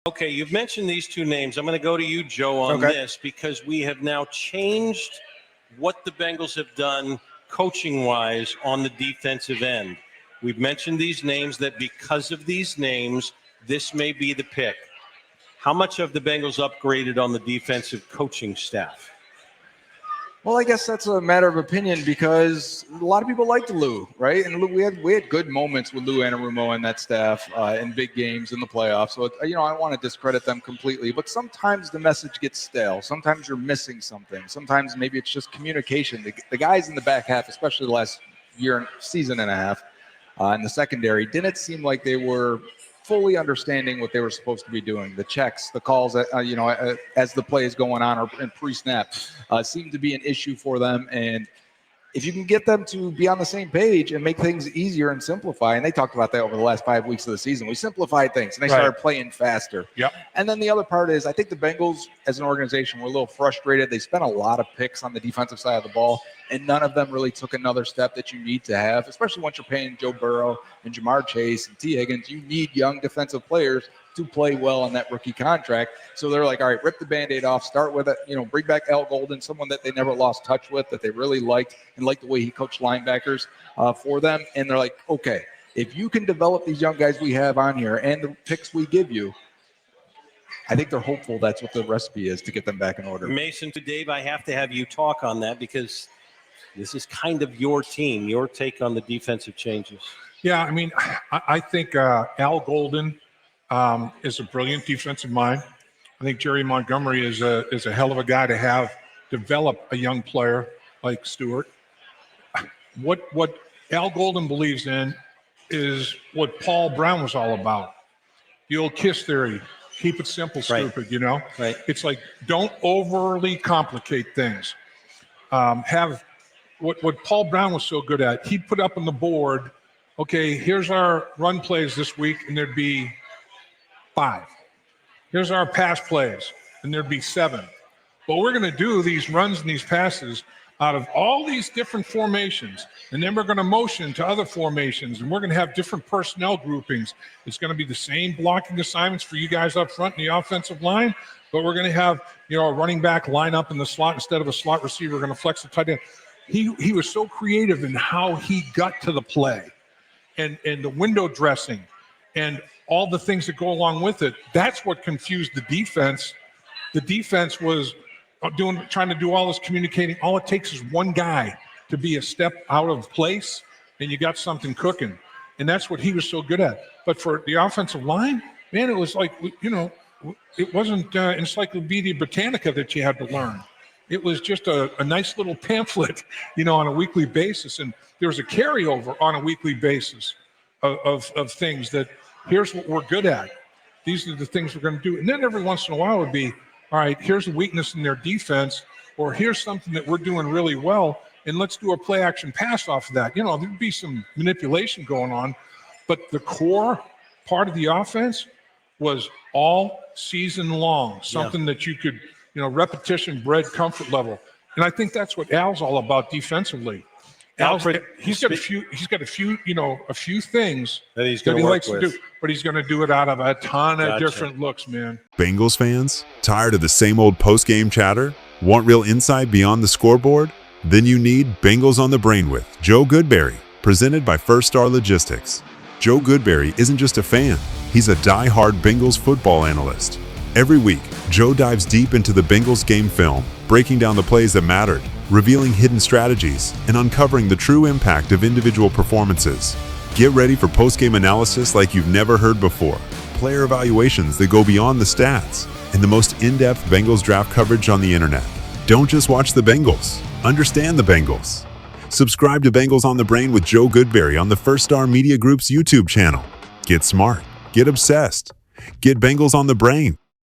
Okay, you've mentioned these two names. I'm going to go to you, Joe, on this because we have now changed what the Bengals have done coaching-wise on the defensive end. We've mentioned these names that because of these names, this may be the pick. How much have the Bengals upgraded on the defensive coaching staff? Well, I guess that's a matter of opinion because a lot of people liked Lou, right? And we had good moments with Lou Anarumo and that staff in big games in the playoffs. So, I don't want to discredit them completely, but sometimes the message gets stale. Sometimes you're missing something. Sometimes maybe it's just communication. The guys in the back half, especially the last season and a half in the secondary, didn't seem like they were fully understanding what they were supposed to be doing. The checks, the calls, as the play is going on or in pre-snap, seem to be an issue for them. And if you can get them to be on the same page and make things easier and simplify, and they talked about that over the last 5 weeks of the season, we simplified things and they started playing faster. Yep. And then the other part is I think the Bengals as an organization were a little frustrated. They spent a lot of picks on the defensive side of the ball, and none of them really took another step that you need to have, especially once you're paying Joe Burrow and Jamar Chase and T. Higgins. You need young defensive players to play well on that rookie contract. So they're like, all right, rip the Band-Aid off, start with it, bring back Al Golden, someone that they never lost touch with, that they really liked and liked the way he coached linebackers for them. And they're like, okay, if you can develop these young guys we have on here and the picks we give you, I think they're hopeful that's what the recipe is to get them back in order. Mason, to Dave, I have to have you talk on that because this is kind of your team, your take on the defensive changes. Yeah, I mean, I think Al Golden is a brilliant defensive mind. I think Jerry Montgomery is a hell of a guy to have develop a young player like Stewart. What Al Golden believes in is what Paul Brown was all about. The old KISS theory. Keep it simple, stupid, Right. It's like don't overly complicate things. Have what Paul Brown was so good at. He'd put up on the board, okay, here's our run plays this week, and there'd be 5. Here's our pass plays, and there'd be 7. But we're going to do these runs and these passes out of all these different formations, and then we're going to motion to other formations, and we're going to have different personnel groupings. It's going to be the same blocking assignments for you guys up front in the offensive line, but we're going to have a running back line up in the slot instead of a slot receiver. We're going to flex the tight end. He was so creative in how he got to the play, and the window dressing, and all the things that go along with it. That's what confused the defense. The defense was trying to do all this communicating. All it takes is one guy to be a step out of place, and you got something cooking. And that's what he was so good at. But for the offensive line, man, it was like, it wasn't Encyclopedia Britannica that you had to learn. It was just a nice little pamphlet, on a weekly basis. And there was a carryover on a weekly basis of things that here's what we're good at. These are the things we're going to do. And then every once in a while it would be, all right, here's a weakness in their defense, or here's something that we're doing really well, and let's do a play action pass off of that. There'd be some manipulation going on, but the core part of the offense was all season long, something that you could, repetition bred comfort level. And I think that's what Al's all about defensively. He's got a few things that he likes to do, but he's going to do it out of a ton of different looks, man. Bengals fans, tired of the same old post-game chatter? Want real insight beyond the scoreboard? Then you need Bengals on the Brain with Joe Goodberry, presented by First Star Logistics. Joe Goodberry isn't just a fan, he's a die-hard Bengals football analyst. Every week, Joe dives deep into the Bengals game film, breaking down the plays that mattered, revealing hidden strategies, and uncovering the true impact of individual performances. Get ready for post-game analysis like you've never heard before, player evaluations that go beyond the stats, and the most in-depth Bengals draft coverage on the internet. Don't just watch the Bengals, understand the Bengals. Subscribe to Bengals on the Brain with Joe Goodberry on the First Star Media Group's YouTube channel. Get smart, get obsessed, get Bengals on the Brain.